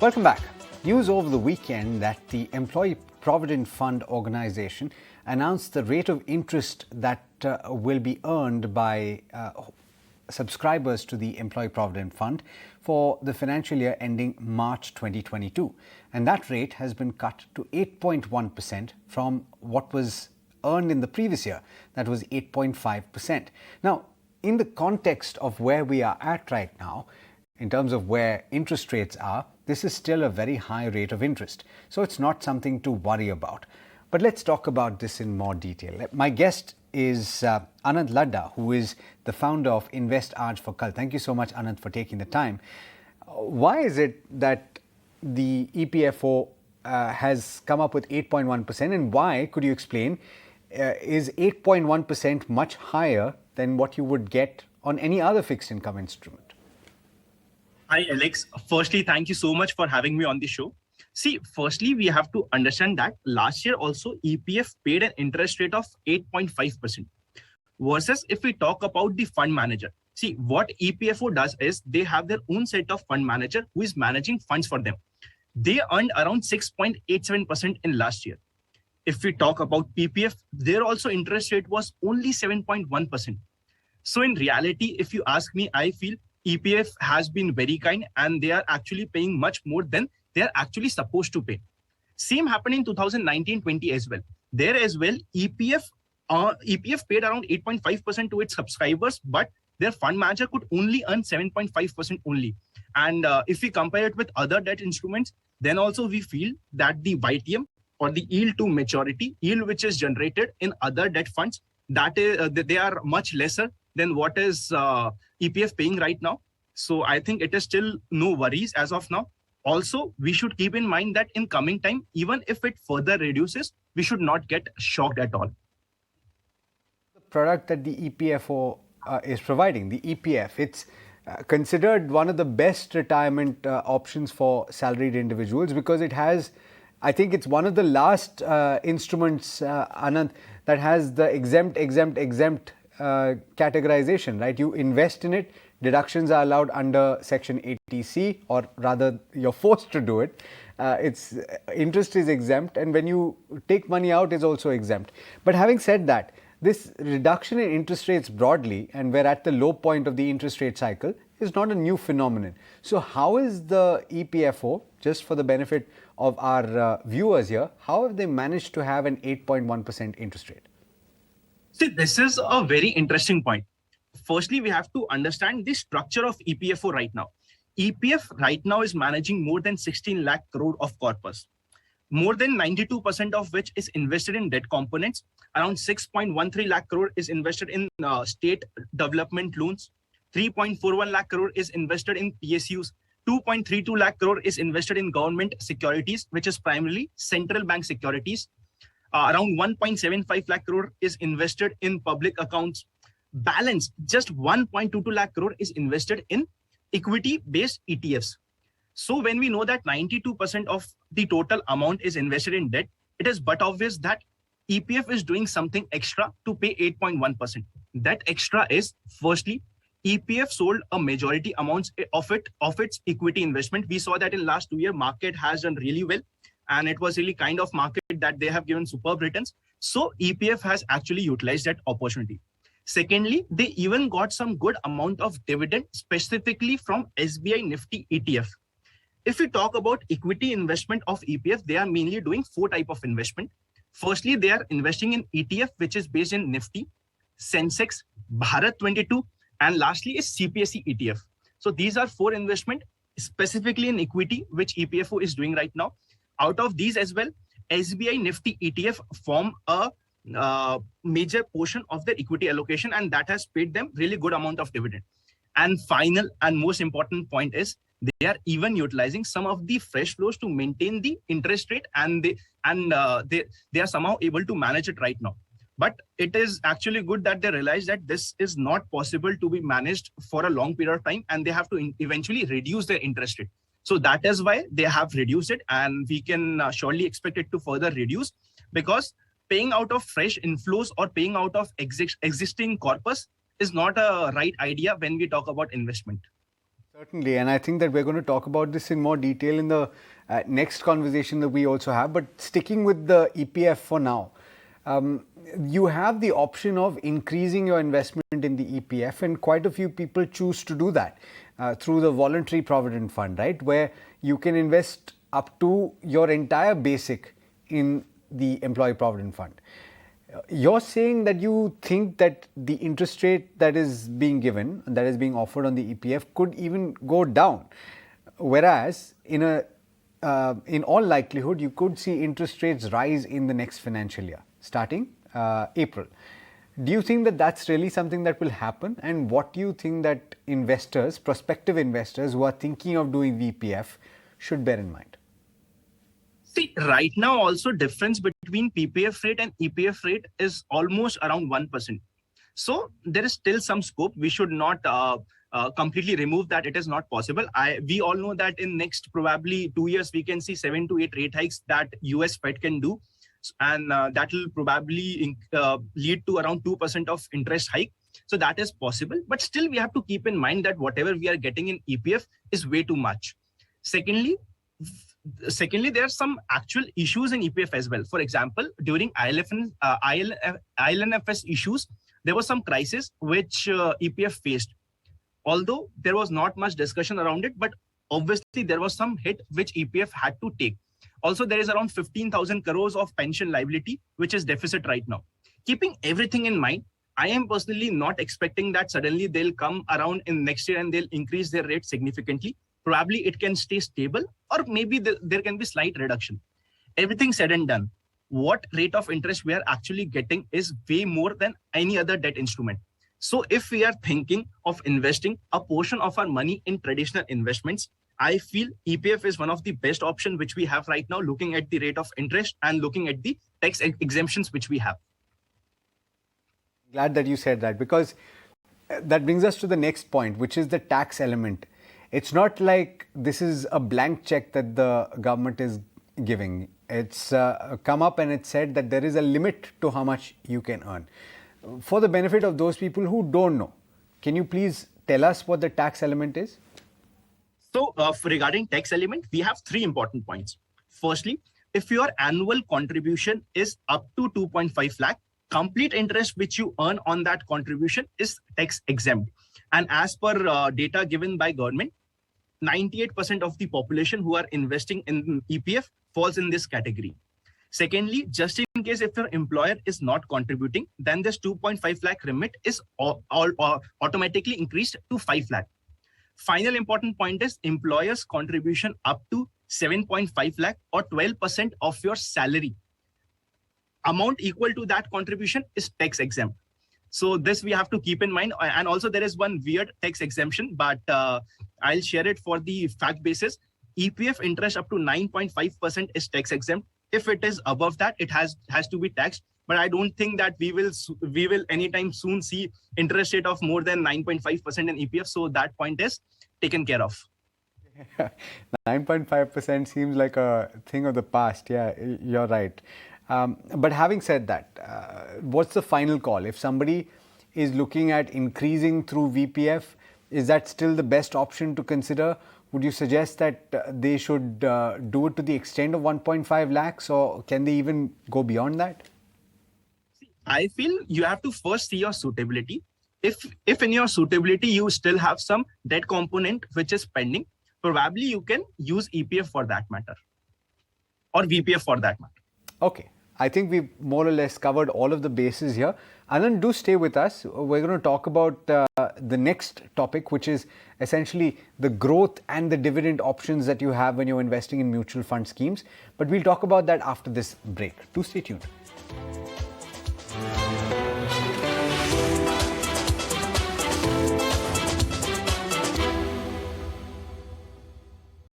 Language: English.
Welcome back. News over the weekend that the Employee Provident Fund Organisation announced the rate of interest that will be earned by subscribers to the Employee Provident Fund for the financial year ending March 2022. And that rate has been cut to 8.1% from what was earned in the previous year, that was 8.5%. Now, in the context of where we are at right now, in terms of where interest rates are, this is still a very high rate of interest. So it's not something to worry about. But let's talk about this in more detail. My guest is Anant Ladha, who is the founder of Invest Aaj For Kal. Thank you so much, Anant, for taking the time. Why is it that the EPFO has come up with 8.1%, and why, could you explain, is 8.1% much higher than what you would get on any other fixed income instrument? Hi, Alex. Firstly, thank you so much for having me on the show. See, firstly, we have to understand that last year also EPF paid an interest rate of 8.5% versus if we talk about the fund manager. See, what EPFO does is they have their own set of fund manager who is managing funds for them. They earned around 6.87% in last year. If we talk about PPF, their also interest rate was only 7.1%. So in reality, if you ask me, I feel EPF has been very kind and they are actually paying much more than they are actually supposed to pay. Same happened in 2019-20 as well. There as well, EPF paid around 8.5% to its subscribers, but their fund manager could only earn 7.5% only. And if we compare it with other debt instruments, then also we feel that the YTM or the yield to maturity, yield which is generated in other debt funds, that is, they are much lesser than what is EPF paying right now. So I think it is still no worries as of now. Also, we should keep in mind that in coming time, even if it further reduces, we should not get shocked at all. The product that the EPFO is providing, the EPF, it's considered one of the best retirement options for salaried individuals because it has, I think it's one of the last instruments, Anant, that has the exempt categorization, right? You invest in it, deductions are allowed under section 80C, or rather you're forced to do it. Its interest is exempt, and when you take money out is also exempt. But having said that, this reduction in interest rates broadly, and we're at the low point of the interest rate cycle, is not a new phenomenon. So how is the EPFO, just for the benefit of our viewers here, how have they managed to have an 8.1% interest rate? See, this is a very interesting point. Firstly, we have to understand the structure of EPFO right now. EPF right now is managing more than 16 lakh crore of corpus, more than 92% of which is invested in debt components. Around 6.13 lakh crore is invested in state development loans. 3.41 lakh crore is invested in PSUs. 2.32 lakh crore is invested in government securities, which is primarily central bank securities. Around 1.75 lakh crore is invested in public accounts. Balance, just 1.22 lakh crore is invested in equity-based ETFs. So when we know that 92% of the total amount is invested in debt, it is but obvious that EPF is doing something extra to pay 8.1%. That extra is, firstly, EPF sold a majority amounts of its equity investment. We saw that in last 2 years, market has done really well. And it was really kind of market that they have given superb returns. So EPF has actually utilized that opportunity. Secondly, they even got some good amount of dividend specifically from SBI Nifty ETF. If we talk about equity investment of EPF, they are mainly doing 4 types of investment. Firstly, they are investing in ETF, which is based in Nifty, Sensex, Bharat 22, and lastly is CPSE ETF. So these are 4 investment specifically in equity, which EPFO is doing right now. Out of these as well, SBI Nifty ETF form a major portion of their equity allocation, and that has paid them really good amount of dividend. And final and most important point is they are even utilizing some of the fresh flows to maintain the interest rate, and they are somehow able to manage it right now. But it is actually good that they realize that this is not possible to be managed for a long period of time, and they have to eventually reduce their interest rate. So that is why they have reduced it, and we can surely expect it to further reduce, because paying out of fresh inflows or paying out of existing corpus is not a right idea when we talk about investment. Certainly, and I think that we're going to talk about this in more detail in the next conversation that we also have. But sticking with the EPF for now, you have the option of increasing your investment in the EPF, and quite a few people choose to do that through the voluntary provident fund, right? Where you can invest up to your entire basic in the employee provident fund. You're saying that you think that the interest rate that is being given, that is being offered on the EPF, could even go down, whereas in all likelihood you could see interest rates rise in the next financial year, starting April. Do you think that that's really something that will happen, and what do you think that investors, prospective investors who are thinking of doing VPF, should bear in mind? See, right now also difference between PPF rate and EPF rate is almost around 1%. So there is still some scope. We should not completely remove that. It is not possible. We all know that in next probably 2 years, we can see 7 to 8 rate hikes that US Fed can do. And that will probably lead to around 2% of interest hike. So that is possible. But still we have to keep in mind that whatever we are getting in EPF is way too much. Secondly, there are some actual issues in EPF as well. For example, during IL&FS issues, there was some crisis which EPF faced. Although there was not much discussion around it, but obviously there was some hit which EPF had to take. Also, there is around 15,000 crores of pension liability, which is deficit right now. Keeping everything in mind, I am personally not expecting that suddenly they'll come around in next year and they'll increase their rate significantly. Probably it can stay stable, or maybe there can be slight reduction. Everything said and done, what rate of interest we are actually getting is way more than any other debt instrument. So if we are thinking of investing a portion of our money in traditional investments, I feel EPF is one of the best options which we have right now, looking at the rate of interest and looking at the tax exemptions which we have. Glad that you said that, because that brings us to the next point, which is the tax element. It's not like this is a blank check that the government is giving. It's come up and it said that there is a limit to how much you can earn. For the benefit of those people who don't know, can you please tell us what the tax element is? So regarding tax element, we have 3 important points. Firstly, if your annual contribution is up to 2.5 lakh, complete interest which you earn on that contribution is tax exempt. And as per data given by government, 98% of the population who are investing in EPF falls in this category. Secondly, just in case if your employer is not contributing, then this 2.5 lakh remit is automatically increased to 5 lakh. Final important point is employer's contribution up to 7.5 lakh or 12% of your salary. Amount equal to that contribution is tax exempt. So this we have to keep in mind. And also there is one weird tax exemption, but I'll share it for the fact basis. EPF interest up to 9.5% is tax exempt. If it is above that, it has to be taxed. But I don't think that we will anytime soon see interest rate of more than 9.5% in EPF. So that point is taken care of. 9.5% seems like a thing of the past. Yeah, you're right. But having said that, what's the final call? If somebody is looking at increasing through VPF, is that still the best option to consider? Would you suggest that they should do it to the extent of 1.5 lakhs, or can they even go beyond that? I feel you have to first see your suitability. If in your suitability you still have some debt component which is pending, probably you can use EPF for that matter, or VPF for that matter. Okay. I think we've more or less covered all of the bases here. Anand, do stay with us. We're going to talk about the next topic, which is essentially the growth and the dividend options that you have when you're investing in mutual fund schemes. But we'll talk about that after this break. Do stay tuned.